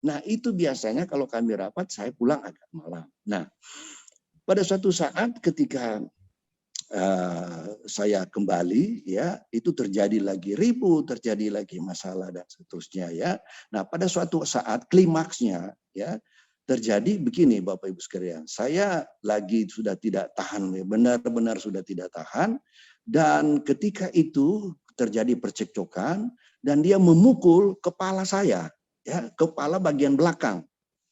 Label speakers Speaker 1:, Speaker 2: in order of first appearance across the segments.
Speaker 1: Nah, itu biasanya kalau kami rapat, saya pulang agak malam. Nah, pada suatu saat ketika saya kembali, ya, itu terjadi lagi ribut, terjadi lagi masalah dan seterusnya, ya. Nah, pada suatu saat klimaksnya, ya, terjadi begini, Bapak Ibu sekalian. Saya lagi sudah tidak tahan, benar-benar sudah tidak tahan, dan ketika itu terjadi percekcokan dan dia memukul kepala saya, ya, kepala bagian belakang.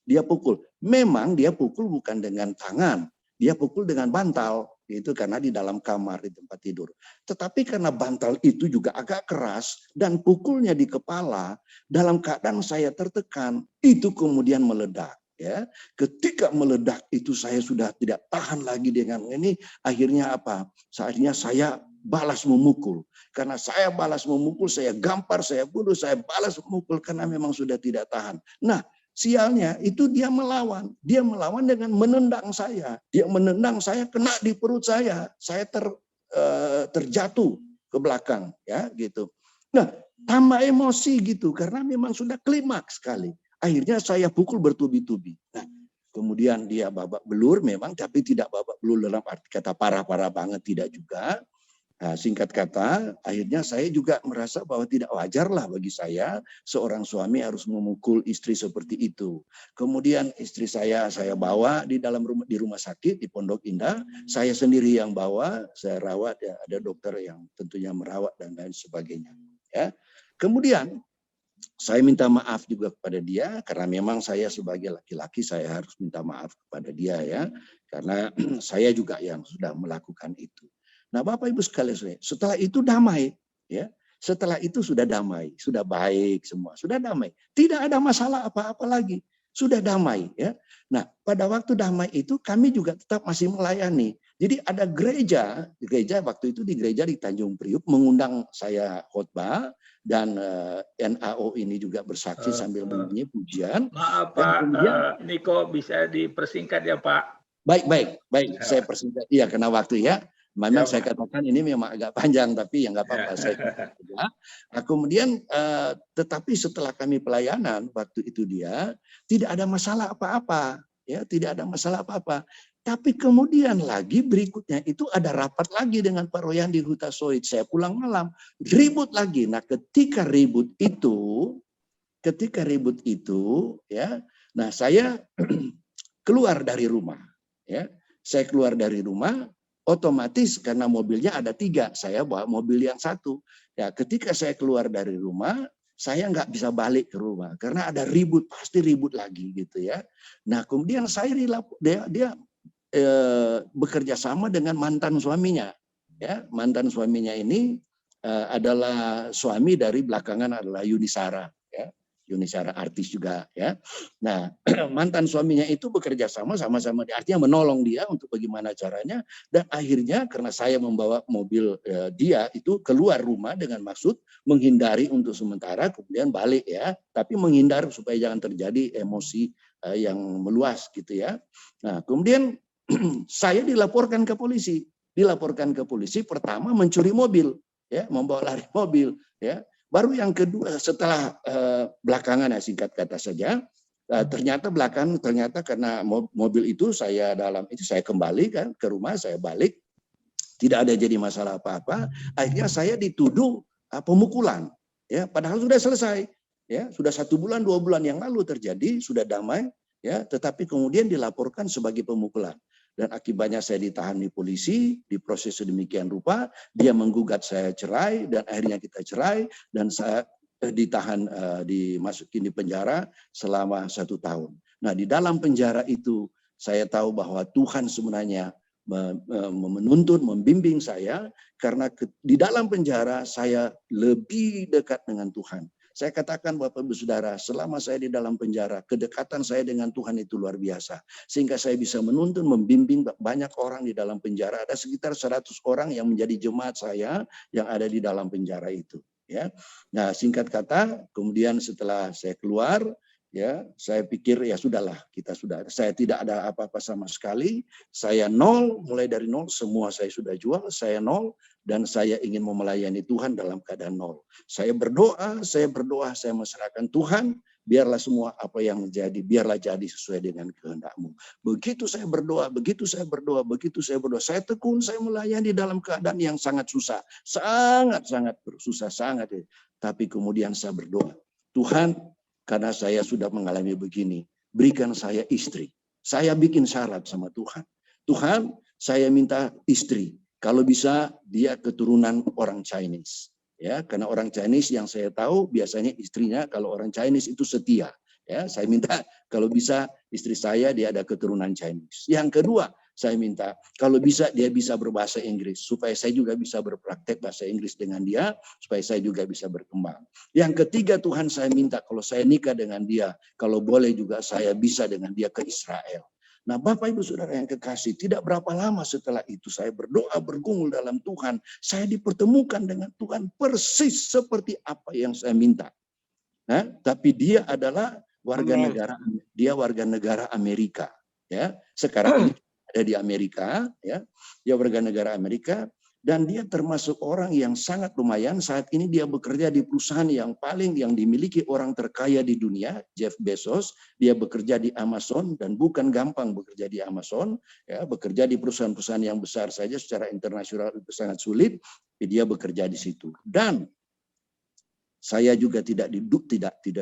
Speaker 1: Dia pukul. Memang dia pukul bukan dengan tangan, dia pukul dengan bantal. Itu karena di dalam kamar, di tempat tidur. Tetapi karena bantal itu juga agak keras dan pukulnya di kepala, dalam keadaan saya tertekan, itu kemudian meledak. Ya, ketika meledak itu saya sudah tidak tahan lagi dengan ini. Akhirnya apa? Saatnya saya balas memukul. Karena saya balas memukul, saya gampar, saya bunuh, saya balas memukul karena memang sudah tidak tahan. Nah, sialnya itu dia melawan. Dia melawan dengan menendang saya. Dia menendang saya, kena di perut saya. Saya terjatuh ke belakang, ya gitu. Nah, tambah emosi gitu karena memang sudah klimaks sekali. Akhirnya saya pukul bertubi-tubi. Nah, kemudian dia babak belur memang, tapi tidak babak belur dalam arti kata parah-parah banget, tidak juga. Nah, singkat kata, akhirnya saya juga merasa bahwa tidak wajar lah bagi saya seorang suami harus memukul istri seperti itu. Kemudian istri saya bawa di dalam rumah, di rumah sakit di Pondok Indah. Saya sendiri yang bawa, saya rawat, ya, ada dokter yang tentunya merawat dan lain sebagainya. Ya, kemudian saya minta maaf juga kepada dia karena memang saya sebagai laki-laki saya harus minta maaf kepada dia, ya, karena saya juga yang sudah melakukan itu. Nah, Bapak Ibu sekalian, setelah itu damai, ya. Setelah itu sudah damai, sudah baik semua, sudah damai. Tidak ada masalah apa-apa lagi. Sudah damai, ya. Nah, pada waktu damai itu kami juga tetap masih melayani. Jadi ada gereja waktu itu di gereja di Tanjung Priuk mengundang saya khotbah dan NAO ini juga bersaksi sambil menyanyi pujian.
Speaker 2: Maaf
Speaker 1: Dan
Speaker 2: Pak
Speaker 1: kemudian
Speaker 2: Niko, bisa dipersingkat ya Pak?
Speaker 1: baik, saya persingkat. Iya, karena waktu, ya. Memang
Speaker 2: Ya
Speaker 1: saya
Speaker 2: Pak.
Speaker 1: katakan ini memang agak panjang, tapi ya nggak
Speaker 2: Ya.
Speaker 1: apa-apa. Saya saja. Nah, kemudian, tetapi setelah kami pelayanan waktu itu dia tidak ada masalah apa-apa, ya, tidak ada masalah apa-apa. Tapi kemudian lagi berikutnya itu ada rapat lagi dengan Pak Royan di Huta Soit. Saya pulang malam, ribut lagi. Nah, ketika ribut itu, ya, nah saya keluar dari rumah, ya, saya keluar dari rumah, otomatis karena mobilnya ada 3, saya bawa mobil yang 1. Ya, ketika saya keluar dari rumah, saya nggak bisa balik ke rumah karena ada ribut, pasti ribut lagi gitu, ya. Nah, kemudian saya dia bekerja sama dengan mantan suaminya, ya, mantan suaminya ini adalah suami dari belakangan adalah Yuni Sara, ya. Yuni Sara artis juga, ya. Nah, mantan suaminya itu bekerja sama-sama artinya menolong dia untuk bagaimana caranya, dan akhirnya karena saya membawa mobil dia itu keluar rumah dengan maksud menghindari untuk sementara, kemudian balik, ya, tapi menghindar supaya jangan terjadi emosi yang meluas gitu, ya. Nah, kemudian saya dilaporkan ke polisi. Pertama mencuri mobil, ya, membawa lari mobil, ya. Baru yang kedua setelah belakangan, ya, singkat kata saja, ternyata karena mobil itu saya kembali kan ke rumah, saya balik, tidak ada jadi masalah apa-apa. Akhirnya saya dituduh pemukulan, ya, padahal sudah selesai, ya, sudah 1 bulan 2 bulan yang lalu terjadi, sudah damai, ya, tetapi kemudian dilaporkan sebagai pemukulan. Dan akibatnya saya ditahan di polisi, diproses sedemikian rupa, dia menggugat saya cerai, dan akhirnya kita cerai, dan saya ditahan, dimasukin di penjara selama 1 tahun. Nah, di dalam penjara itu saya tahu bahwa Tuhan sebenarnya menuntun, membimbing saya, karena di dalam penjara saya lebih dekat dengan Tuhan. Saya katakan Bapak Ibu Saudara, selama saya di dalam penjara, kedekatan saya dengan Tuhan itu luar biasa. Sehingga saya bisa menuntun, membimbing banyak orang di dalam penjara. Ada sekitar 100 orang yang menjadi jemaat saya yang ada di dalam penjara itu, ya. Nah, singkat kata, kemudian setelah saya keluar, ya, saya pikir ya sudahlah, saya tidak ada apa-apa sama sekali, saya nol, mulai dari nol, semua saya sudah jual, saya nol, dan saya ingin melayani Tuhan dalam keadaan nol. Saya berdoa, saya menyerahkan Tuhan, biarlah semua apa yang menjadi, biarlah jadi sesuai dengan kehendak-Mu. Begitu saya berdoa, saya tekun, saya melayani dalam keadaan yang sangat susah, sangat susah, sangat. Tapi kemudian saya berdoa, Tuhan, karena saya sudah mengalami begini, berikan saya istri. Saya bikin syarat sama Tuhan. Tuhan, saya minta istri. Kalau bisa dia keturunan orang Chinese. Ya, karena orang Chinese yang saya tahu biasanya istrinya kalau orang Chinese itu setia. Ya, saya minta kalau bisa istri saya dia ada keturunan Chinese. Yang kedua, saya minta kalau bisa dia bisa berbahasa Inggris supaya saya juga bisa berpraktek bahasa Inggris dengan dia, supaya saya juga bisa berkembang. Yang ketiga, Tuhan, saya minta kalau saya nikah dengan dia, kalau boleh juga saya bisa dengan dia ke Israel. Nah, Bapak Ibu Saudara yang kekasih, tidak berapa lama setelah itu saya berdoa bergumul dalam Tuhan, saya dipertemukan dengan Tuhan persis seperti apa yang saya minta. Nah, tapi dia adalah warga negara Amerika, ya. Sekarang ini ada di Amerika, ya. Dia warga negara Amerika. Dan dia termasuk orang yang sangat lumayan. Saat ini dia bekerja di perusahaan yang dimiliki orang terkaya di dunia, Jeff Bezos. Dia bekerja di Amazon dan bukan gampang bekerja di Amazon. Ya, bekerja di perusahaan-perusahaan yang besar saja secara internasional itu sangat sulit. Tapi dia bekerja di situ. Dan saya juga tidak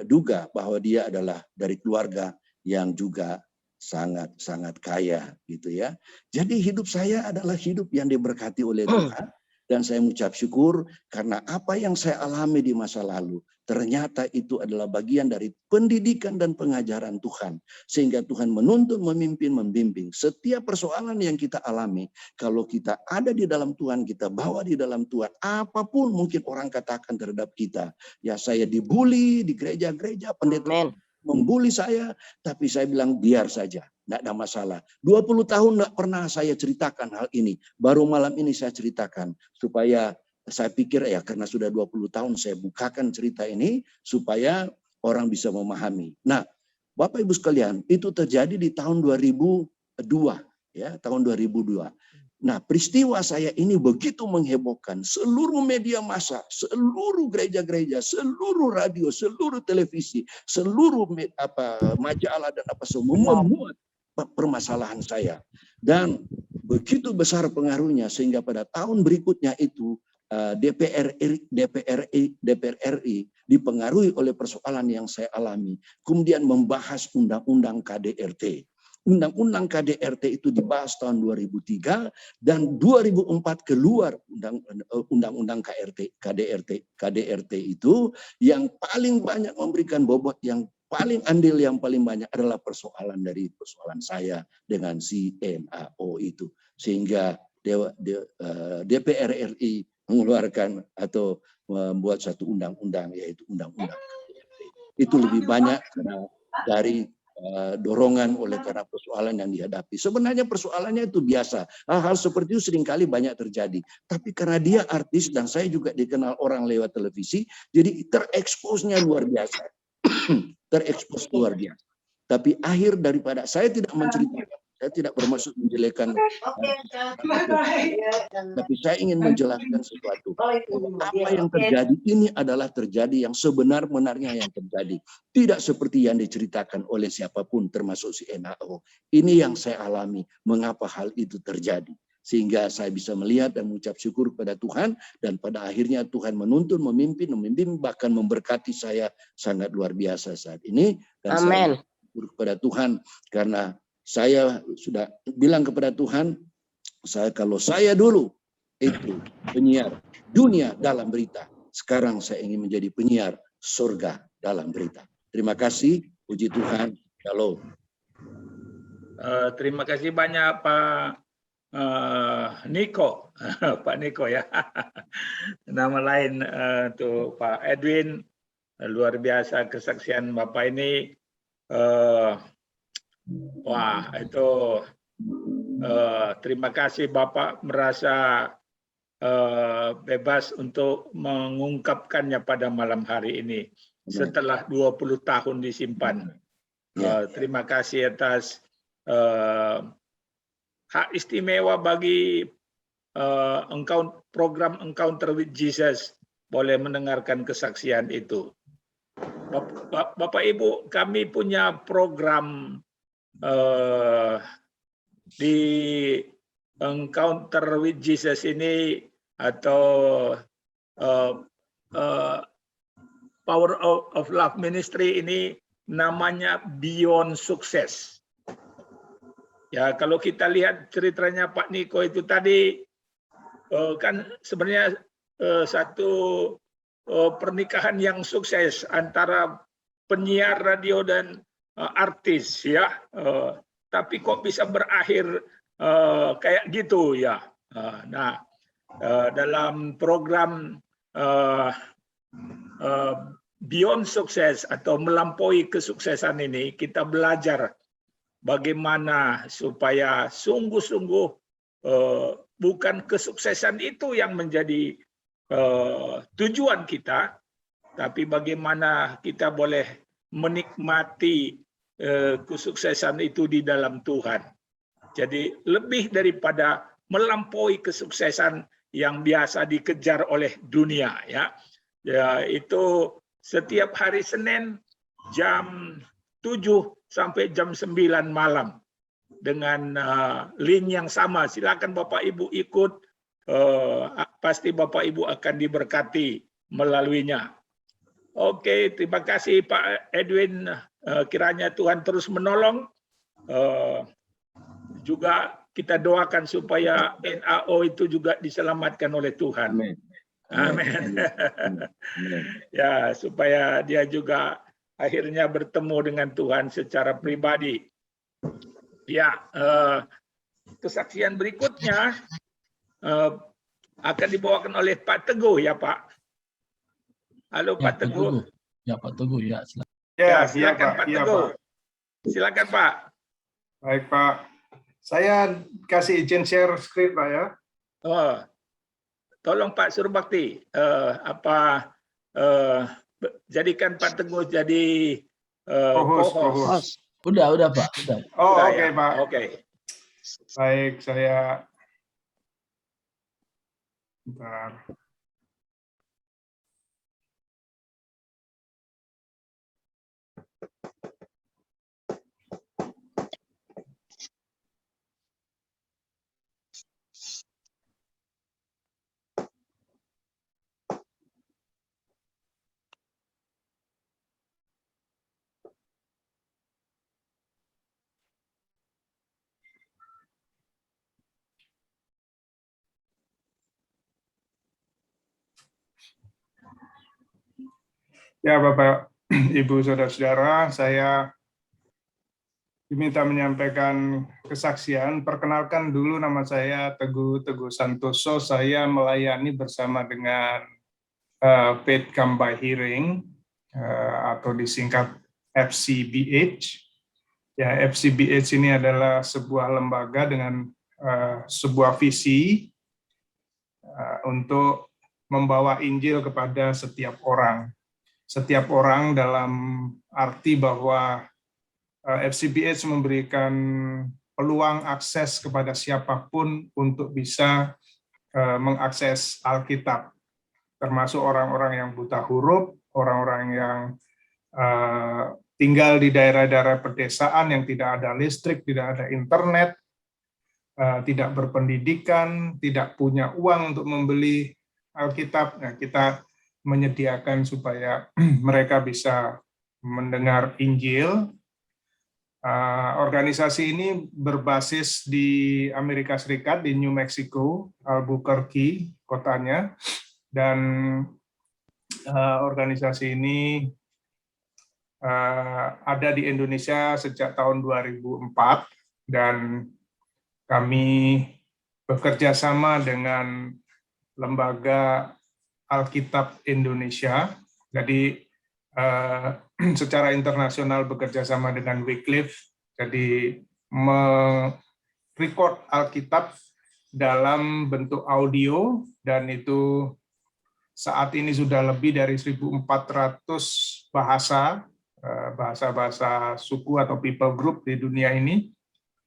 Speaker 1: duga bahwa dia adalah dari keluarga yang juga sangat kaya gitu ya. Jadi hidup saya adalah hidup yang diberkati oleh Tuhan dan saya mengucap syukur karena apa yang saya alami di masa lalu ternyata itu adalah bagian dari pendidikan dan pengajaran Tuhan sehingga Tuhan menuntun, memimpin, membimbing setiap persoalan yang kita alami. Kalau kita ada di dalam Tuhan, kita bawa di dalam Tuhan, apapun mungkin orang katakan terhadap kita. Ya, saya dibully di gereja-gereja, pendeta membuli saya, tapi saya bilang biar saja, tidak ada masalah. 20 tahun tidak pernah saya ceritakan hal ini. Baru malam ini saya ceritakan supaya saya pikir ya karena sudah 20 tahun saya bukakan cerita ini supaya orang bisa memahami. Nah, Bapak Ibu sekalian, itu terjadi di tahun 2002 ya, tahun 2002. Nah, peristiwa saya ini begitu menghebohkan seluruh media massa, seluruh gereja-gereja, seluruh radio, seluruh televisi, seluruh majalah dan apa semua memuat permasalahan saya. Dan begitu besar pengaruhnya sehingga pada tahun berikutnya itu DPR RI dipengaruhi oleh persoalan yang saya alami. Kemudian membahas undang-undang KDRT. Undang-undang KDRT itu dibahas tahun 2003 dan 2004 keluar undang-undang KDRT itu yang paling banyak memberikan bobot yang paling andil yang paling banyak adalah persoalan saya dengan si NAO itu sehingga DPR RI mengeluarkan atau membuat satu undang-undang yaitu undang-undang KDRT. Itu lebih banyak dari dorongan oleh karena persoalan yang dihadapi. Sebenarnya persoalannya itu biasa. Hal-hal seperti itu seringkali banyak terjadi. Tapi karena dia artis dan saya juga dikenal orang lewat televisi, jadi tereksposnya luar biasa. Terekspos luar biasa. Tapi akhir daripada saya tidak menceritakan, saya tidak bermaksud menjelekkan, tapi saya ingin menjelaskan sesuatu. Apa yang terjadi ini adalah terjadi yang sebenar-benarnya yang terjadi. Tidak seperti yang diceritakan oleh siapapun termasuk si NAO. Ini yang saya alami, mengapa hal itu terjadi. Sehingga saya bisa melihat dan mengucap syukur kepada Tuhan. Dan pada akhirnya Tuhan menuntun, memimpin, bahkan memberkati saya sangat luar biasa saat ini. Dan saya bersyukur kepada Tuhan karena saya sudah bilang kepada Tuhan, kalau saya dulu itu penyiar dunia dalam berita, sekarang saya ingin menjadi penyiar surga dalam berita. Terima kasih, puji Tuhan, shalom.
Speaker 2: Terima kasih banyak Pak Niko, Pak Niko ya. Nama lain tuh Pak Edwin. Luar biasa kesaksian Bapak ini. Wah, itu terima kasih Bapak merasa bebas untuk mengungkapkannya pada malam hari ini setelah 20 tahun disimpan. Terima kasih atas hak istimewa bagi program Encounter with Jesus boleh mendengarkan kesaksian itu. Bapak Ibu, kami punya program di Encounter with Jesus ini, atau Power of Love Ministry ini, namanya Beyond Sukses. Ya, kalau kita lihat ceritanya Pak Niko itu tadi, kan sebenarnya satu pernikahan yang sukses antara penyiar radio dan artis, ya. Tapi kok bisa berakhir kayak gitu, ya. Nah, dalam program Beyond Sukses atau melampaui kesuksesan ini, kita belajar bagaimana supaya sungguh-sungguh bukan kesuksesan itu yang menjadi tujuan kita, tapi bagaimana kita boleh menikmati kesuksesan itu di dalam Tuhan. Jadi lebih daripada melampaui kesuksesan yang biasa dikejar oleh dunia, ya. Ya, itu setiap hari Senin jam 7 sampai jam 9 malam dengan link yang sama. Silakan Bapak Ibu ikut, pasti Bapak Ibu akan diberkati melaluinya. Oke, terima kasih Pak Edwin. Kiranya Tuhan terus menolong. Juga kita doakan supaya NAO itu juga diselamatkan oleh Tuhan.
Speaker 1: Amin.
Speaker 2: Amin. Ya, supaya dia juga akhirnya bertemu dengan Tuhan secara pribadi. Ya, kesaksian berikutnya akan dibawakan oleh Pak Teguh, ya Pak. Halo ya, Pak Teguh.
Speaker 3: Ya Pak Teguh, ya.
Speaker 2: Ya, silakan Pak Teguh. Silakan Pak.
Speaker 4: Baik Pak. Saya kasih izin share screen Pak, ya.
Speaker 2: Oh, tolong Pak Surbakti, jadikan Pak Teguh jadi
Speaker 4: co-host.
Speaker 3: Udah Pak. Udah.
Speaker 4: Oh, oke
Speaker 2: ya.
Speaker 4: Pak.
Speaker 2: Oke.
Speaker 4: Baik, saya. Bentar. Ya Bapak, Ibu, Saudara-saudara, saya diminta menyampaikan kesaksian. Perkenalkan dulu, nama saya Teguh Santoso. Saya melayani bersama dengan Faith Come by Hearing, atau disingkat FCBH. Ya, FCBH ini adalah sebuah lembaga dengan sebuah visi untuk membawa Injil kepada setiap orang. Setiap orang dalam arti bahwa FCBH memberikan peluang akses kepada siapapun untuk bisa mengakses Alkitab, termasuk orang-orang yang buta huruf, orang-orang yang tinggal di daerah-daerah pedesaan yang tidak ada listrik, tidak ada internet, tidak berpendidikan, tidak punya uang untuk membeli Alkitab. Nah, kita menyediakan supaya mereka bisa mendengar Injil. Organisasi ini berbasis di Amerika Serikat, di New Mexico, Albuquerque kotanya, dan organisasi ini ada di Indonesia sejak tahun 2004, dan kami bekerja sama dengan Lembaga Alkitab Indonesia. Jadi secara internasional bekerja sama dengan Wycliffe, jadi merecord Alkitab dalam bentuk audio, dan itu saat ini sudah lebih dari 1.400 bahasa suku atau people group di dunia ini,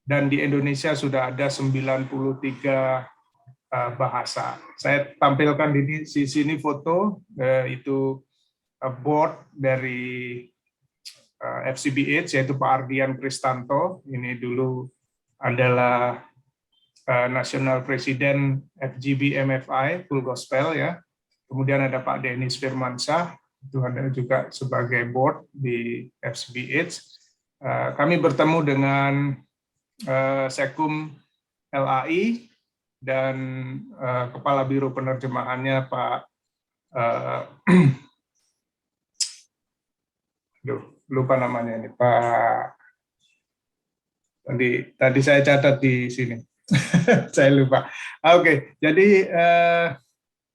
Speaker 4: dan di Indonesia sudah ada 93 bahasa. Saya tampilkan di sini foto, itu board dari FCBH, yaitu Pak Ardian Kristanto. Ini dulu adalah National President FGB MFI Full Gospel ya. Kemudian ada Pak Denis Firmansyah, itu ada juga sebagai board di FCBH. Kami bertemu dengan Sekum LAI dan Kepala Biro Penerjemahannya Pak lupa namanya ini, Pak. Tadi saya catat di sini. Saya lupa. Oke, jadi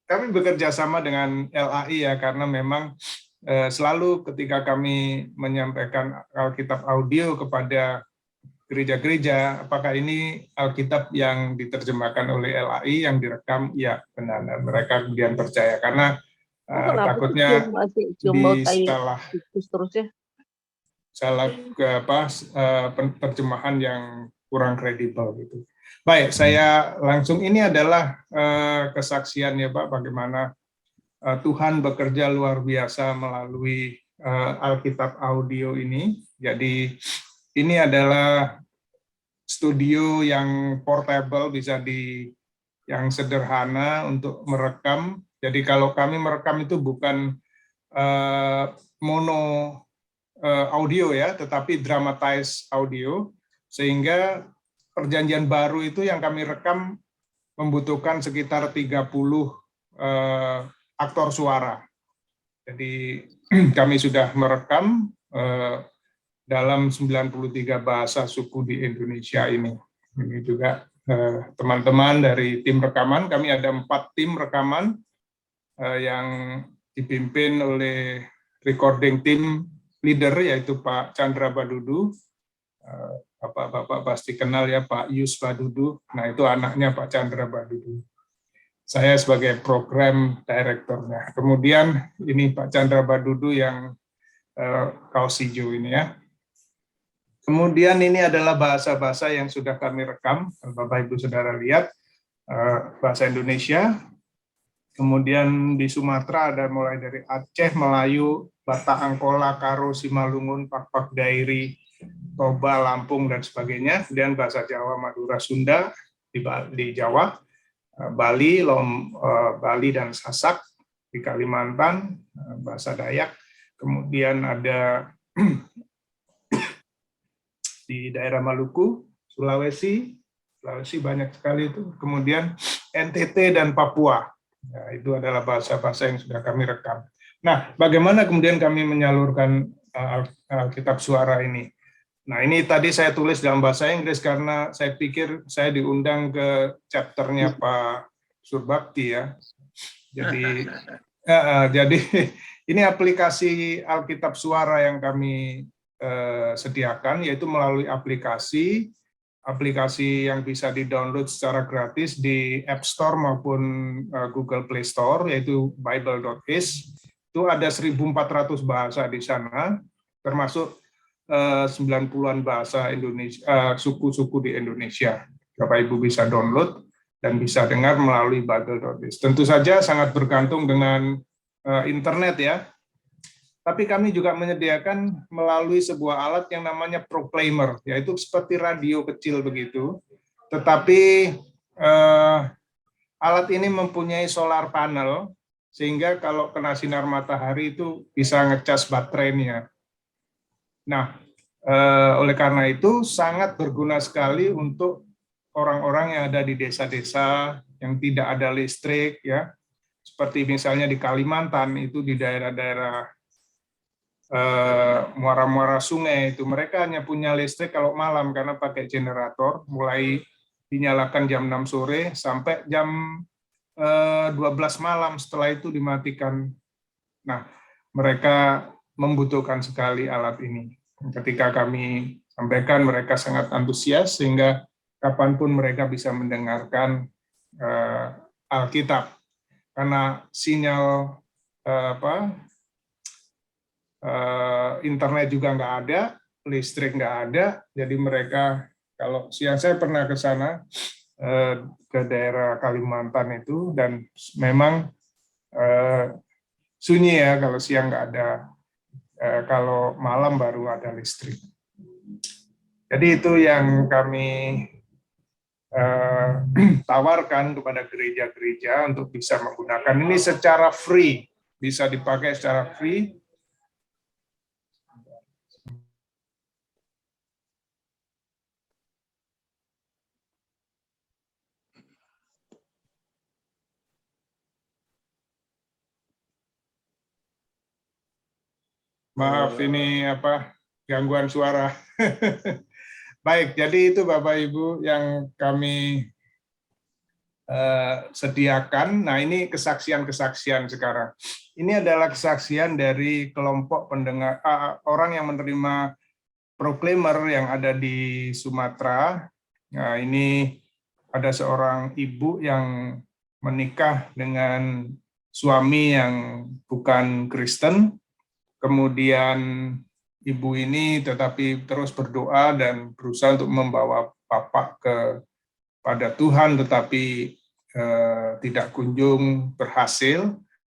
Speaker 4: kami bekerja sama dengan LAI ya, karena memang selalu ketika kami menyampaikan Alkitab audio kepada gereja-gereja, apakah ini Alkitab yang diterjemahkan oleh LAI yang direkam? Ya, benar. Mereka kemudian percaya karena takutnya salah terjemahan yang kurang kredibel gitu. Baik, saya langsung, ini adalah kesaksian ya Pak, bagaimana Tuhan bekerja luar biasa melalui Alkitab audio ini. Jadi ini adalah studio yang portable, bisa yang sederhana untuk merekam. Jadi kalau kami merekam itu bukan mono audio ya, tetapi dramatized audio, sehingga Perjanjian Baru itu yang kami rekam membutuhkan sekitar 30 aktor suara. Jadi kami sudah merekam dalam 93 bahasa suku di Indonesia ini. Ini juga teman-teman dari tim rekaman, kami ada 4 tim rekaman yang dipimpin oleh recording team leader, yaitu Pak Chandra Badudu. Bapak-bapak pasti kenal ya, Pak Yus Badudu. Nah, itu anaknya Pak Chandra Badudu. Saya sebagai program direkturnya. Kemudian ini Pak Chandra Badudu yang kaos hijau ini ya. Kemudian ini adalah bahasa-bahasa yang sudah kami rekam, Bapak Ibu Saudara lihat, bahasa Indonesia. Kemudian di Sumatera ada mulai dari Aceh, Melayu, Batak, Angkola, Karo, Simalungun, Pak-Pak Dairi, Toba, Lampung, dan sebagainya. Kemudian bahasa Jawa, Madura, Sunda di Jawa, Bali, Bali dan Sasak di Kalimantan, bahasa Dayak. Kemudian ada di daerah Maluku, Sulawesi banyak sekali itu. Kemudian NTT dan Papua. Nah, itu adalah bahasa-bahasa yang sudah kami rekam. Nah, bagaimana kemudian kami menyalurkan Alkitab suara ini? Nah, ini tadi saya tulis dalam bahasa Inggris karena saya pikir saya diundang ke chapternya Pak Surbakti ya. Jadi ini aplikasi Alkitab suara yang kami sediakan, yaitu melalui aplikasi yang bisa di-download secara gratis di App Store maupun Google Play Store, yaitu Bible.is. Itu ada 1.400 bahasa di sana, termasuk 90-an bahasa Indonesia, suku-suku di Indonesia. Bapak Ibu bisa download dan bisa dengar melalui Bible.is. Tentu saja sangat bergantung dengan internet ya. Tapi kami juga menyediakan melalui sebuah alat yang namanya Proclaimer, yaitu seperti radio kecil begitu. Tetapi alat ini mempunyai solar panel, sehingga kalau kena sinar matahari itu bisa ngecas baterainya. Nah, oleh karena itu sangat berguna sekali untuk orang-orang yang ada di desa-desa yang tidak ada listrik, ya. Seperti misalnya di Kalimantan, itu di daerah-daerah muara-muara sungai itu mereka hanya punya listrik kalau malam karena pakai generator, mulai dinyalakan jam 6 sore sampai jam 12 malam, setelah itu dimatikan. Nah, mereka membutuhkan sekali alat ini. Ketika kami sampaikan, mereka sangat antusias sehingga kapanpun mereka bisa mendengarkan Alkitab, karena sinyal internet juga nggak ada, listrik nggak ada, jadi mereka, kalau siang saya pernah ke sana, ke daerah Kalimantan itu, dan memang sunyi ya, kalau siang nggak ada, kalau malam baru ada listrik. Jadi itu yang kami tawarkan kepada gereja-gereja untuk bisa menggunakan ini secara free, bisa dipakai secara free. Maaf, ini gangguan suara. Baik, jadi itu Bapak Ibu yang kami sediakan. Nah, ini kesaksian-kesaksian sekarang. Ini adalah kesaksian dari kelompok pendengar orang yang menerima proklamer yang ada di Sumatera. Nah, ini ada seorang ibu yang menikah dengan suami yang bukan Kristen. Kemudian ibu ini tetapi terus berdoa dan berusaha untuk membawa bapak kepada Tuhan, tetapi tidak kunjung berhasil.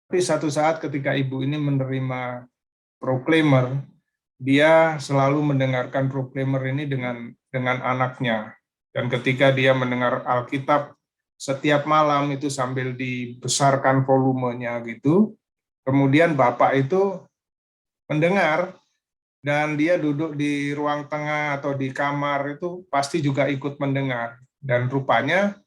Speaker 4: Tapi satu saat ketika ibu ini menerima proklamer, dia selalu mendengarkan proklamer ini dengan anaknya. Dan ketika dia mendengar Alkitab setiap malam itu sambil dibesarkan volumenya gitu, kemudian bapak itu mendengar, dan dia duduk di ruang tengah atau di kamar itu pasti juga ikut mendengar. Dan rupanya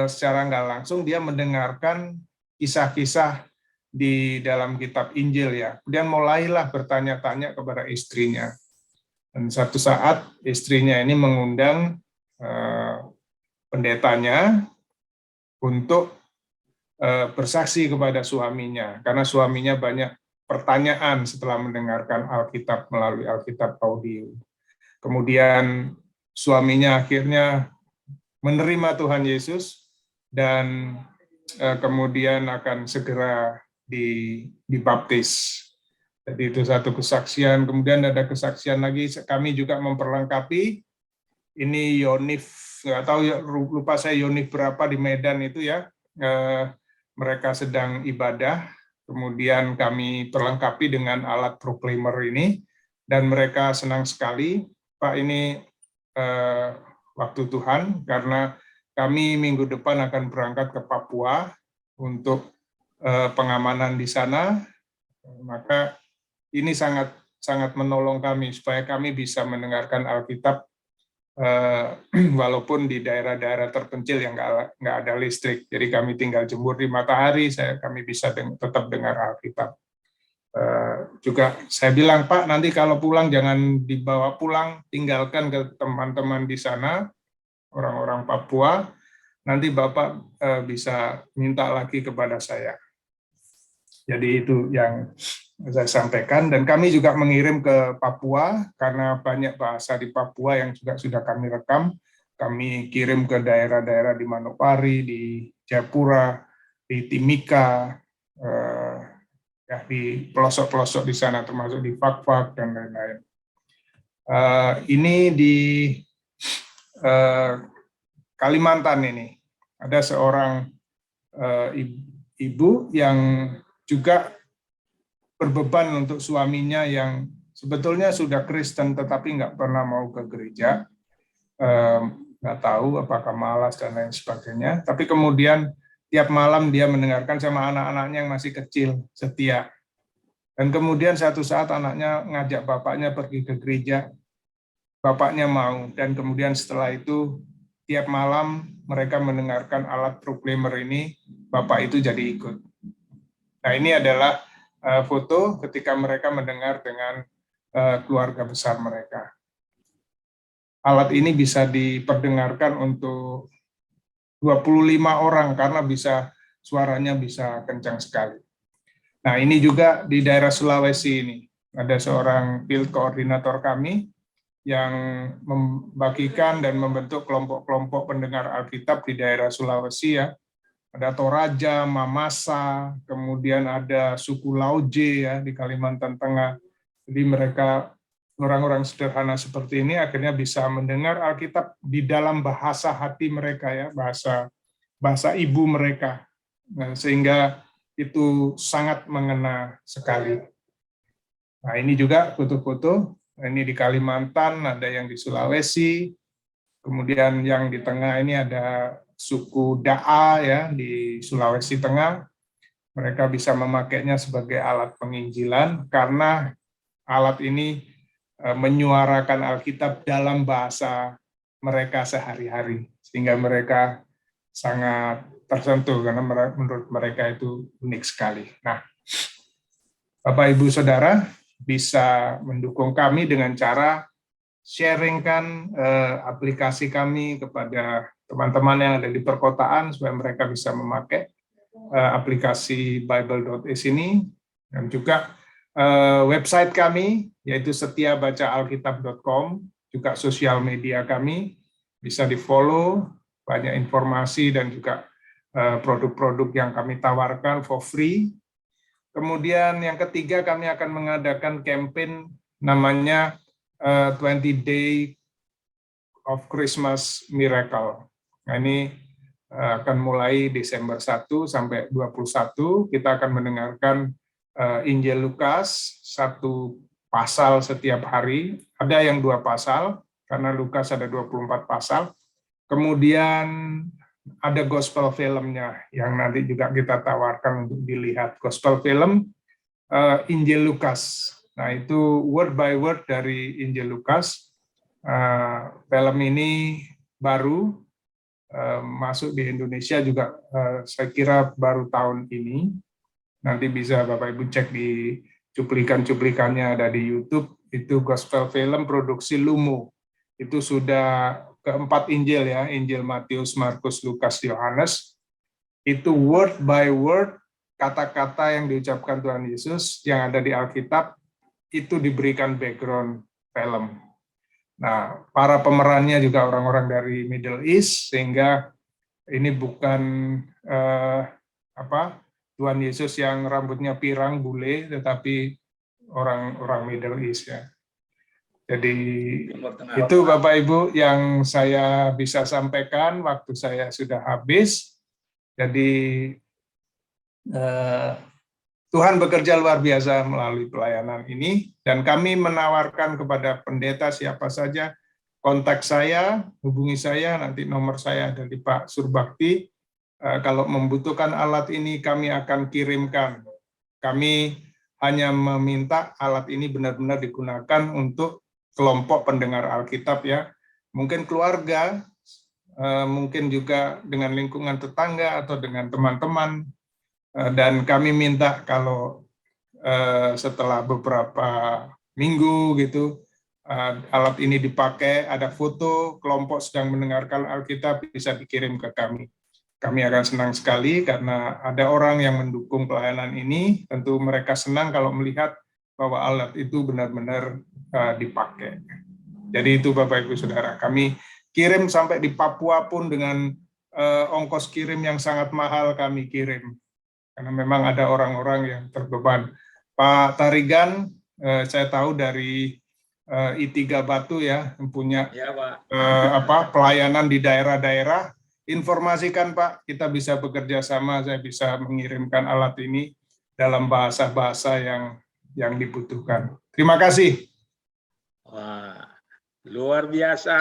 Speaker 4: secara nggak langsung dia mendengarkan kisah-kisah di dalam kitab Injil ya. Kemudian mulailah bertanya-tanya kepada istrinya. Dan satu saat istrinya ini mengundang pendetanya untuk bersaksi kepada suaminya, karena suaminya banyak pertanyaan setelah mendengarkan Alkitab melalui Alkitab audio. Kemudian suaminya akhirnya menerima Tuhan Yesus dan kemudian akan segera dibaptis. Jadi itu satu kesaksian. Kemudian ada kesaksian lagi, kami juga memperlengkapi. Ini Yonif, nggak tahu ya, lupa saya Yonif berapa di Medan itu ya. Mereka sedang ibadah. Kemudian kami perlengkapi dengan alat proklamer ini, dan mereka senang sekali, Pak, ini waktu Tuhan, karena kami minggu depan akan berangkat ke Papua untuk pengamanan di sana, maka ini sangat menolong kami, supaya kami bisa mendengarkan Alkitab walaupun di daerah-daerah terpencil yang nggak ada listrik. Jadi kami tinggal jemur di matahari, kami bisa tetap dengar Alkitab. Juga saya bilang, Pak, nanti kalau pulang jangan dibawa pulang, tinggalkan ke teman-teman di sana, orang-orang Papua, nanti Bapak bisa minta lagi kepada saya. Jadi itu yang saya sampaikan, dan kami juga mengirim ke Papua karena banyak bahasa di Papua yang juga sudah kami rekam. Kami kirim ke daerah-daerah di Manokwari, di Jayapura, di Timika, ya di pelosok-pelosok di sana, termasuk di Fak-Fak dan lain-lain. Ini di Kalimantan ini ada seorang ibu yang juga berbeban untuk suaminya yang sebetulnya sudah Kristen tetapi nggak pernah mau ke gereja, nggak tahu apakah malas dan lain sebagainya. Tapi kemudian tiap malam dia mendengarkan sama anak-anaknya yang masih kecil, setia. Dan kemudian satu saat anaknya ngajak bapaknya pergi ke gereja, bapaknya mau, dan kemudian setelah itu tiap malam mereka mendengarkan alat proklamer ini, bapak itu jadi ikut. Nah, ini adalah foto ketika mereka mendengar dengan keluarga besar mereka. Alat ini bisa diperdengarkan untuk 25 orang karena suaranya bisa kencang sekali. Nah, ini juga di daerah Sulawesi ini. Ada seorang field koordinator kami yang membagikan dan membentuk kelompok-kelompok pendengar Alkitab di daerah Sulawesi ya. Ada Toraja, Mamasa, kemudian ada suku Lauje ya di Kalimantan Tengah. Jadi mereka orang-orang sederhana seperti ini akhirnya bisa mendengar Alkitab di dalam bahasa hati mereka ya, bahasa ibu mereka. Nah, sehingga itu sangat mengena sekali. Nah, ini juga foto-foto. Ini di Kalimantan, ada yang di Sulawesi, kemudian yang di tengah ini ada suku Daa ya di Sulawesi Tengah. Mereka bisa memakainya sebagai alat penginjilan karena alat ini menyuarakan Alkitab dalam bahasa mereka sehari-hari, sehingga mereka sangat tersentuh karena menurut mereka itu unik sekali. Nah, Bapak Ibu Saudara bisa mendukung kami dengan cara sharingkan aplikasi kami kepada teman-teman yang ada di perkotaan supaya mereka bisa memakai aplikasi Bible.is ini, dan juga website kami yaitu setiabacaalkitab.com, juga sosial media kami bisa di-follow, banyak informasi dan juga produk-produk yang kami tawarkan for free. Kemudian yang ketiga, kami akan mengadakan campaign namanya 20 Day of Christmas Miracle. Nah, ini akan mulai Desember 1 sampai 21. Kita akan mendengarkan Injil Lukas, 1 pasal setiap hari. Ada yang 2 pasal, karena Lukas ada 24 pasal. Kemudian ada gospel filmnya yang nanti juga kita tawarkan untuk dilihat. Gospel film Injil Lukas. Nah, itu word by word dari Injil Lukas. Film ini baru masuk di Indonesia juga, saya kira baru tahun ini. Nanti bisa Bapak Ibu cek di cuplikan-cuplikannya ada di YouTube. Itu gospel film produksi Lumo. Itu sudah keempat Injil ya, Injil Matius, Markus, Lukas, Yohanes. Itu word by word, kata-kata yang diucapkan Tuhan Yesus yang ada di Alkitab itu diberikan background film. Nah, para pemerannya juga orang-orang dari Middle East, sehingga ini bukan Tuhan Yesus yang rambutnya pirang bule, tetapi orang-orang Middle East ya. Jadi itu Bapak Ibu yang saya bisa sampaikan, waktu saya sudah habis. Jadi Tuhan bekerja luar biasa melalui pelayanan ini, dan kami menawarkan kepada pendeta siapa saja, kontak saya, hubungi saya, nanti nomor saya ada di Pak Surbakti. Kalau membutuhkan alat ini kami akan kirimkan. Kami hanya meminta alat ini benar-benar digunakan untuk kelompok pendengar Alkitab ya. Mungkin keluarga, mungkin juga dengan lingkungan tetangga atau dengan teman-teman. Dan kami minta kalau setelah beberapa minggu gitu alat ini dipakai, ada foto kelompok sedang mendengarkan Alkitab, bisa dikirim ke kami. Kami akan senang sekali karena ada orang yang mendukung pelayanan ini. Tentu mereka senang kalau melihat bahwa alat itu benar-benar dipakai. Jadi itu Bapak Ibu Saudara, kami kirim sampai di Papua pun dengan ongkos kirim yang sangat mahal kami kirim. Karena memang ada orang-orang yang terbeban. Pak Tarigan, saya tahu dari I3 Batu ya, yang punya
Speaker 2: Ya, Pak.
Speaker 4: Pelayanan di daerah-daerah. Informasikan Pak, kita bisa bekerja sama, saya bisa mengirimkan alat ini dalam bahasa-bahasa yang dibutuhkan. Terima kasih.
Speaker 2: Wah, luar biasa.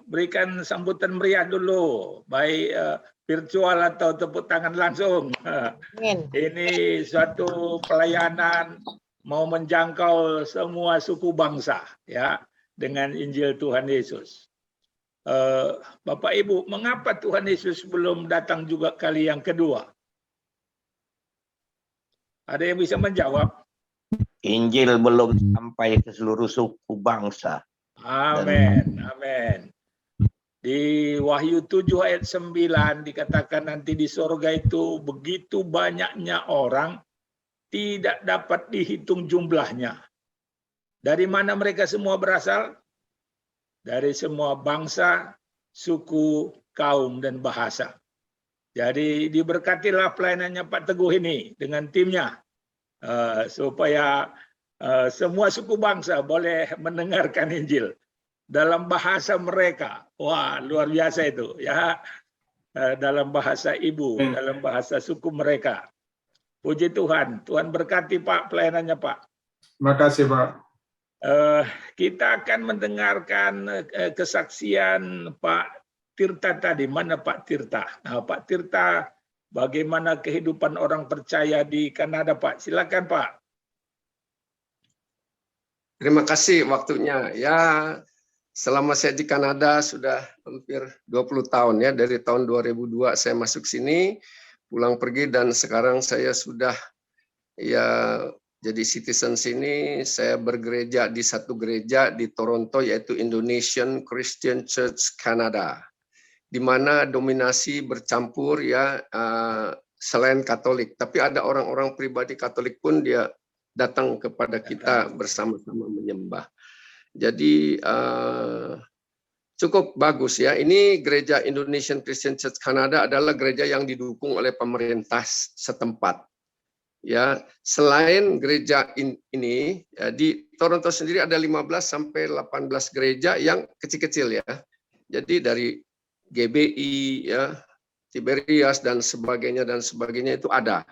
Speaker 2: Berikan sambutan meriah dulu, baik virtual atau tepuk tangan langsung. Ini suatu pelayanan mau menjangkau semua suku bangsa ya dengan Injil Tuhan Yesus. Bapak Ibu, mengapa Tuhan Yesus belum datang juga kali yang kedua? Ada yang bisa menjawab?
Speaker 5: Injil belum sampai ke seluruh suku bangsa.
Speaker 2: Amin, amin. Di Wahyu 7 ayat 9 dikatakan nanti di sorga itu begitu banyaknya orang, tidak dapat dihitung jumlahnya. Dari mana mereka semua berasal? Dari semua bangsa, suku, kaum, dan bahasa. Jadi diberkatilah pelayanannya Pak Teguh ini dengan timnya, supaya semua suku bangsa boleh mendengarkan Injil dalam bahasa mereka. Wah, luar biasa itu ya. dalam bahasa ibu, dalam bahasa suku mereka. Puji Tuhan, Tuhan berkati Pak pelayanannya Pak.
Speaker 4: Terima kasih Pak.
Speaker 2: Kita akan mendengarkan kesaksian Pak Tirta tadi. Mana Pak Tirta? Nah, Pak Tirta, bagaimana kehidupan orang percaya di Kanada Pak? Silakan Pak.
Speaker 6: Terima kasih waktunya. Ya, selama saya di Kanada sudah hampir 20 tahun ya. Dari tahun 2002 saya masuk sini, pulang pergi, dan sekarang saya sudah ya jadi citizen sini. Saya bergereja di satu gereja di Toronto, yaitu Indonesian Christian Church Canada, di mana dominasi bercampur ya selain Katolik. Tapi ada orang-orang pribadi Katolik pun dia datang kepada kita bersama-sama menyembah. Jadi cukup bagus ya. Ini gereja Indonesian Christian Church Canada adalah gereja yang didukung oleh pemerintah setempat. Ya, selain gereja ini ya, di Toronto sendiri ada 15 sampai 18 gereja yang kecil-kecil ya. Jadi dari GBI ya, Tiberias dan sebagainya itu ada.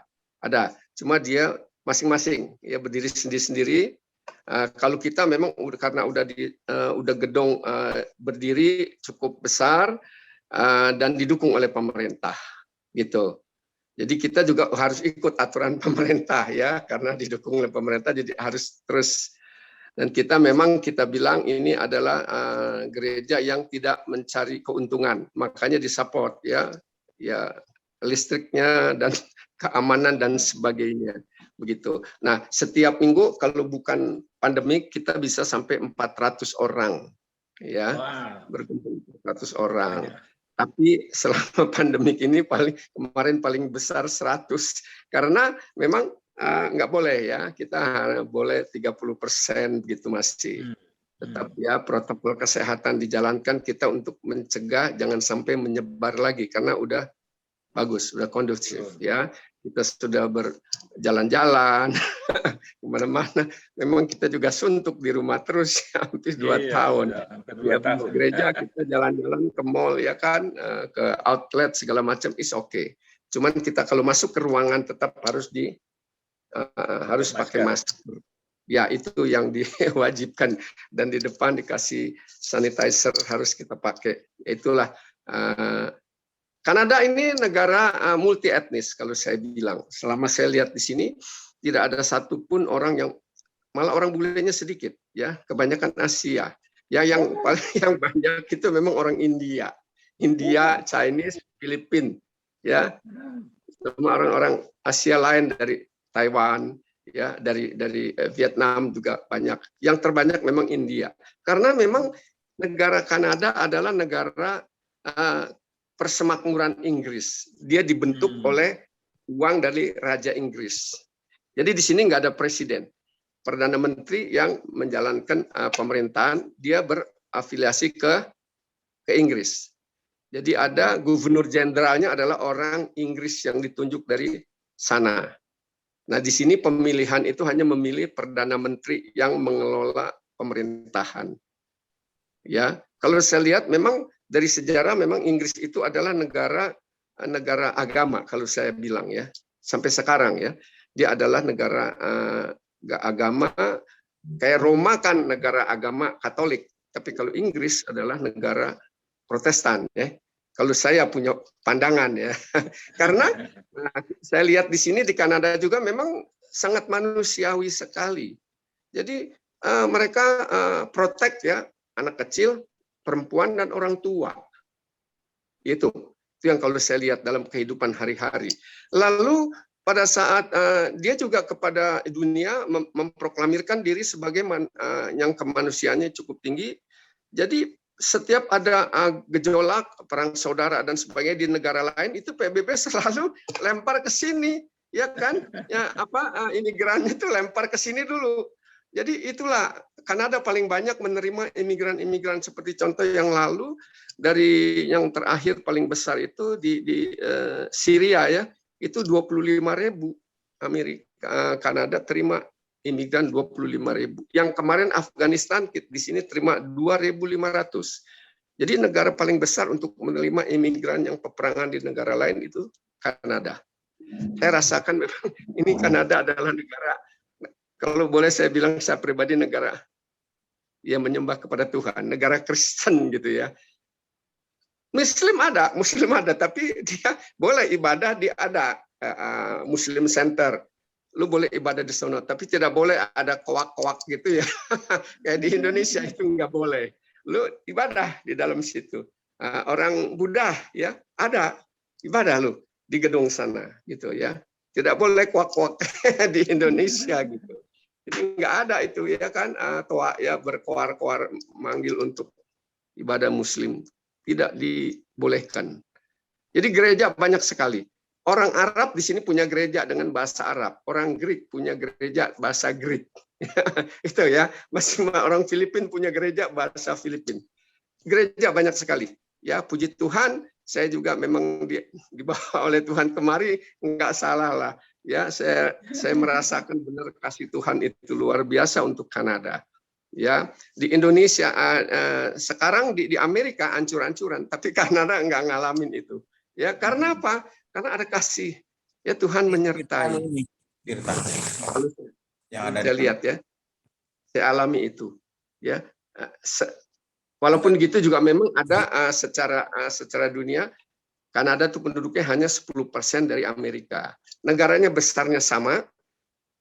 Speaker 6: Cuma dia masing-masing ya berdiri sendiri-sendiri. Kalau kita memang karena udah gedung berdiri cukup besar dan didukung oleh pemerintah gitu. Jadi kita juga harus ikut aturan pemerintah ya, karena didukung oleh pemerintah jadi harus terus. Dan kita bilang ini adalah gereja yang tidak mencari keuntungan, makanya disupport ya listriknya dan keamanan dan sebagainya begitu. Nah, setiap minggu kalau bukan pandemik kita bisa sampai 400 orang ya. Wow. Berkumpul 400 orang. Ya. Tapi selama pandemik ini kemarin paling besar 100 karena memang nggak boleh ya, kita boleh 30% begitu masih. Tetap ya protokol kesehatan dijalankan kita untuk mencegah jangan sampai menyebar lagi karena udah bagus, udah kondusif ya. Kita sudah berjalan-jalan kemana-mana. Memang kita juga suntuk di rumah terus hampir 2 tahun. Ya, gereja kita jalan-jalan ke mall ya kan, ke outlet segala macam is okay. Cuman kita kalau masuk ke ruangan tetap harus pakai masker. Ya itu yang diwajibkan, dan di depan dikasih sanitizer harus kita pakai. Itulah Kanada ini negara multi etnis kalau saya bilang. Selama saya lihat di sini tidak ada satupun orang yang, malah orang bulenya sedikit ya, kebanyakan Asia. Ya yang banyak itu memang orang India, Chinese, Filipina ya. Sama orang-orang Asia lain dari Taiwan ya, dari Vietnam juga banyak. Yang terbanyak memang India. Karena memang negara Kanada adalah negara persemakmuran Inggris. Dia dibentuk oleh uang dari Raja Inggris. Jadi di sini nggak ada presiden. Perdana Menteri yang menjalankan pemerintahan, dia berafiliasi ke Inggris. Jadi ada gubernur jenderalnya adalah orang Inggris yang ditunjuk dari sana. Nah di sini pemilihan itu hanya memilih Perdana Menteri yang mengelola pemerintahan. Ya, kalau saya lihat memang dari sejarah memang Inggris itu adalah negara agama kalau saya bilang ya. Sampai sekarang ya. Dia adalah negara agama, kayak Roma kan negara agama Katolik, tapi kalau Inggris adalah negara Protestan ya. Kalau saya punya pandangan ya. Karena saya lihat di sini di Kanada juga memang sangat manusiawi sekali. Jadi mereka protect ya anak kecil, perempuan dan orang tua. Itu yang kalau saya lihat dalam kehidupan hari-hari. Lalu pada saat dia juga kepada dunia memproklamirkan diri sebagai yang kemanusiaannya cukup tinggi. Jadi setiap ada gejolak, perang saudara dan sebagainya di negara lain, itu PBB selalu lempar ke sini, ya kan? Ya imigrannya itu lempar ke sini dulu. Jadi itulah Kanada paling banyak menerima imigran-imigran seperti contoh yang lalu, dari yang terakhir paling besar itu di Syria ya, itu 25.000 Kanada terima imigran 25.000. Yang kemarin Afghanistan di sini terima 2.500. Jadi negara paling besar untuk menerima imigran yang peperangan di negara lain itu Kanada. Saya rasakan memang ini Kanada adalah negara, kalau boleh saya bilang saya pribadi, negara yang menyembah kepada Tuhan, negara Kristen gitu ya. Muslim ada, tapi dia boleh ibadah, dia ada Muslim Center. Lu boleh ibadah di sana, tapi tidak boleh ada koak-koak gitu ya. Kayak di Indonesia itu nggak boleh. Lu ibadah di dalam situ. Orang Buddha ya ada ibadah lu di gedung sana gitu ya. Tidak boleh kuak-kuak di Indonesia gitu. Jadi nggak ada itu ya kan, toa ya berkoar-koar manggil untuk ibadah Muslim, tidak dibolehkan. Jadi gereja banyak sekali. Orang Arab di sini punya gereja dengan bahasa Arab. Orang Greek punya gereja bahasa Greek. Itu ya, masih orang Filipin punya gereja bahasa Filipin. Gereja banyak sekali. Ya, puji Tuhan, saya juga memang dibawa oleh Tuhan kemari, nggak salah lah. Ya, saya merasakan benar kasih Tuhan itu luar biasa untuk Kanada. Ya, di Indonesia sekarang di Amerika ancur-ancuran, tapi Kanada nggak ngalamin itu. Ya, karena apa? Karena ada kasih. Ya, Tuhan menyertai. Yang ada saya lihat ya, saya alami itu. Ya, walaupun gitu juga memang ada secara dunia, Kanada itu penduduknya hanya 10% dari Amerika. Negaranya besarnya sama,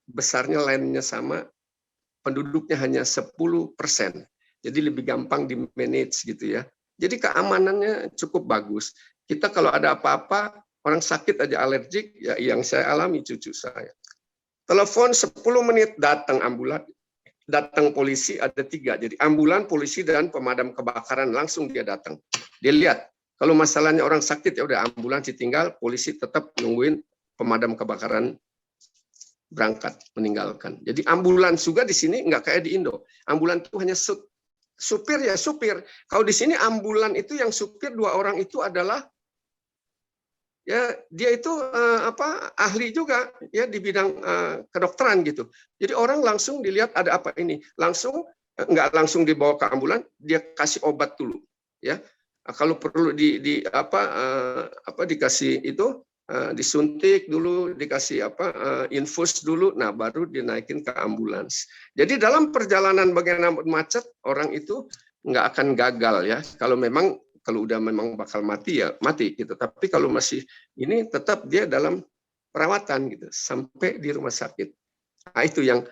Speaker 6: besarnya lainnya sama, penduduknya hanya 10%. Jadi lebih gampang di-manage gitu ya. Jadi keamanannya cukup bagus. Kita kalau ada apa-apa, orang sakit aja alergik, ya yang saya alami cucu saya. Telepon 10 menit datang ambulan, datang polisi ada 3. Jadi ambulan, polisi, dan pemadam kebakaran langsung dia datang. Dia lihat. Kalau masalahnya orang sakit ya udah ambulan ditinggal, polisi tetap nungguin pemadam kebakaran berangkat meninggalkan. Jadi ambulan juga di sini nggak kayak di Indo. Ambulan itu hanya supir ya supir. Kalau di sini ambulan itu yang supir 2 orang itu adalah ya dia itu ahli juga ya di bidang kedokteran gitu. Jadi orang langsung dilihat ada apa ini, langsung nggak langsung dibawa ke ambulan, dia kasih obat dulu ya. Kalau perlu dikasih itu disuntik dulu, dikasih infus dulu, nah baru dinaikin ke ambulans. Jadi dalam perjalanan bagian macet orang itu nggak akan gagal ya. Kalau udah memang bakal mati ya mati gitu. Tapi kalau masih ini tetap dia dalam perawatan gitu sampai di rumah sakit. Nah, itu yang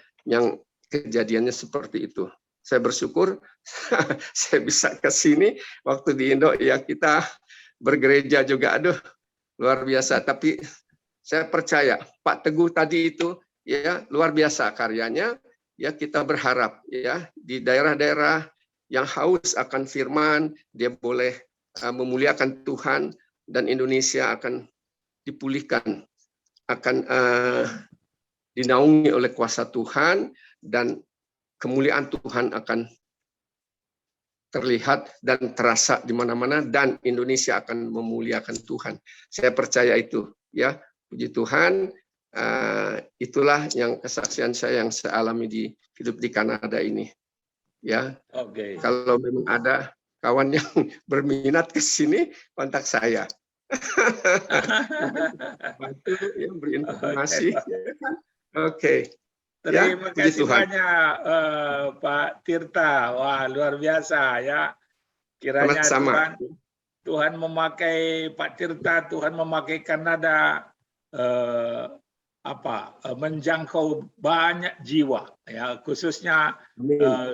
Speaker 6: kejadiannya seperti itu. Saya bersyukur saya bisa ke sini waktu di Indo ya kita bergereja juga aduh luar biasa, tapi saya percaya Pak Teguh tadi itu ya luar biasa karyanya ya, kita berharap ya di daerah-daerah yang haus akan firman dia boleh memuliakan Tuhan dan Indonesia akan dipulihkan, akan dinaungi oleh kuasa Tuhan dan kemuliaan Tuhan akan terlihat dan terasa di mana-mana dan Indonesia akan memuliakan Tuhan. Saya percaya itu ya. Puji Tuhan, itulah yang kesaksian saya yang saya alami di hidup di Kanada ini. Ya. Oke. Kalau memang ada kawan yang berminat ke sini, kontak saya. Bantu ya beri informasi. Oke.
Speaker 2: Terima kasih banyak Pak Tirta. Wah, luar biasa ya. Kiranya Tuhan memakai Pak Tirta, Tuhan memakai Kanada menjangkau banyak jiwa ya, khususnya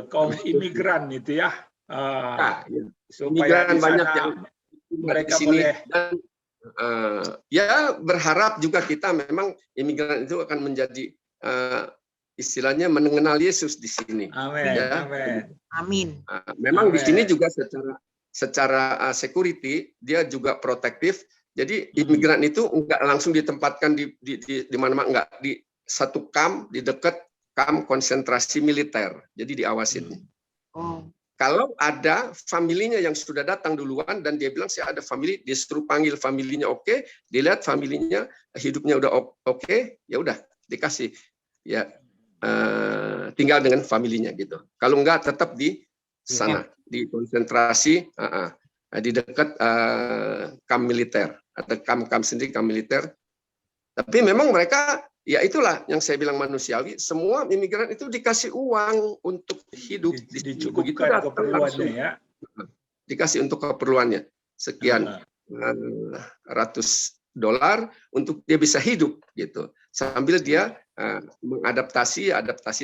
Speaker 2: kaum imigran itu ya. Supaya
Speaker 6: banyak yang
Speaker 2: mereka
Speaker 6: sini
Speaker 2: boleh
Speaker 6: dan ya berharap juga kita memang imigran itu akan menjadi istilahnya mengenal Yesus di sini.
Speaker 2: Amin.
Speaker 6: Ya.
Speaker 2: Amin.
Speaker 6: Memang di sini juga secara security dia juga protektif. Jadi imigran itu enggak langsung ditempatkan di mana-mana, enggak di satu kamp di dekat kamp konsentrasi militer. Jadi diawasin. Kalau ada familinya yang sudah datang duluan dan dia bilang saya ada family, dia suruh panggil familinya oke, dilihat familinya hidupnya udah oke, ya udah dikasih ya tinggal dengan familinya gitu. Kalau enggak tetap di sana di konsentrasi di dekat kamp militer, ada kamp sendiri, kamp militer. Tapi memang mereka, ya itulah yang saya bilang manusiawi, semua imigran itu dikasih uang untuk hidup.
Speaker 2: Dicukupkan keperluannya ya.
Speaker 6: Dikasih untuk keperluannya. Sekian ratus $100 untuk dia bisa hidup gitu. Sambil dia adaptasi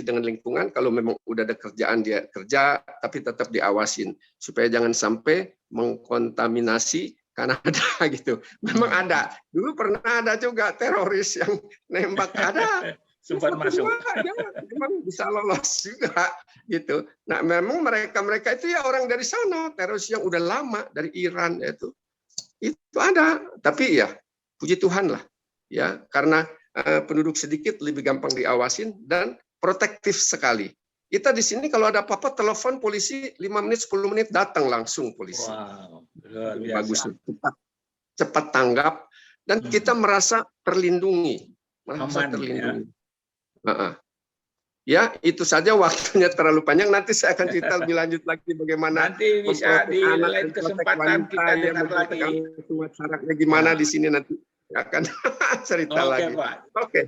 Speaker 6: dengan lingkungan. Kalau memang udah ada kerjaan dia kerja, tapi tetap diawasin supaya jangan sampai mengkontaminasi Kanada gitu. Memang ada. Dulu pernah ada juga teroris yang nembak, ada.
Speaker 2: Sempat masuk.
Speaker 6: Ya, memang bisa lolos juga gitu. Nah, memang mereka itu ya orang dari sana, teroris yang udah lama dari Iran itu ada. Tapi ya puji Tuhan lah ya, karena penduduk sedikit lebih gampang diawasin dan protektif sekali. Kita di sini kalau ada apa-apa telepon polisi 5 menit 10 menit datang langsung polisi.
Speaker 2: Wow, luar biasa.
Speaker 6: Bagus, cepat tanggap dan kita merasa terlindungi,
Speaker 2: Aman,
Speaker 6: terlindungi. Ya, itu saja, waktunya terlalu panjang. Nanti saya akan cerita lebih lanjut lagi bagaimana
Speaker 2: Nanti bisa di lain kesempatan kita dengar lagi.
Speaker 6: Syaratnya gimana di sini nanti akan cerita lagi.
Speaker 2: Pak.
Speaker 6: Oke.